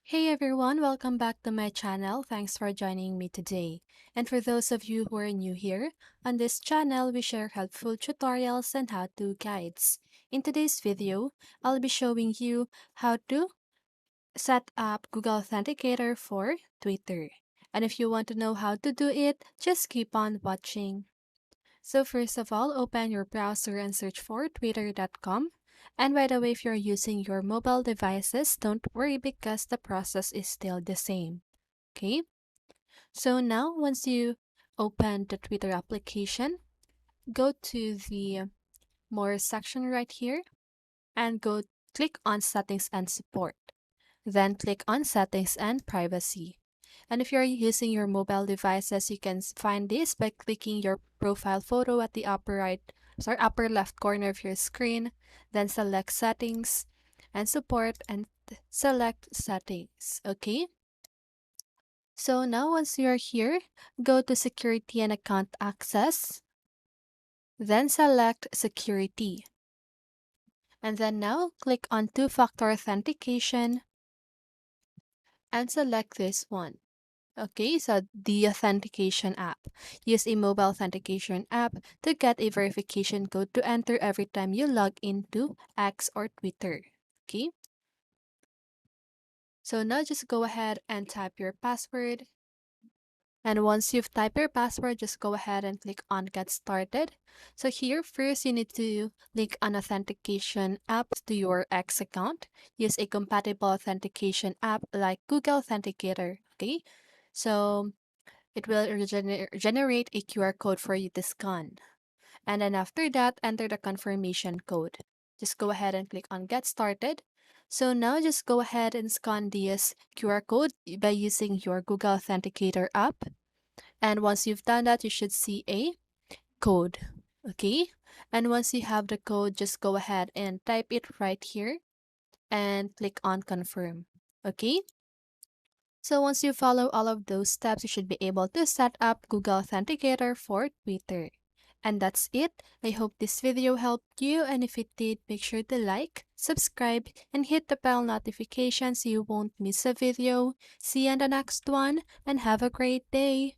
Hey everyone, welcome back to my channel. Thanks for joining me today. And for those of you who are new here, on this channel we share helpful tutorials and how-to guides. In today's video, I'll be showing you how to set up Google Authenticator for Twitter. And if you want to know how to do it, just keep on watching. So first of all, open your browser and search for twitter.com. And by the way, if you're using your mobile devices, don't worry because the process is still the same. Okay? So now, once you open the Twitter application, go to the More section right here and click on Settings and Support. Then click on Settings and Privacy. And if you're using your mobile devices, you can find this by clicking your profile photo at the upper left corner of your screen. Then select Settings and Support and select Settings. Okay. So now once you're here, go to Security and Account Access. Then select Security. And then now click on Two-Factor Authentication and select this one. Okay, so the authentication app. Use a mobile authentication app to get a verification code to enter every time you log into X or Twitter. Okay, so now just go ahead and type your password. And once you've typed your password, just go ahead and click on Get Started. So here, first you need to link an authentication app to your X account. Use a compatible authentication app like Google Authenticator. Okay, so it will generate a QR code for you to scan. And then after that, enter the confirmation code. Just go ahead and click on Get Started. So now just go ahead and scan this QR code by using your Google Authenticator app. And once you've done that, you should see a code. Okay? And once you have the code, just go ahead and type it right here and click on Confirm. Okay? So once you follow all of those steps, you should be able to set up Google Authenticator for Twitter. And that's it. I hope this video helped you, and if it did, make sure to like, subscribe, and hit the bell notification so you won't miss a video. See you in the next one, and have a great day!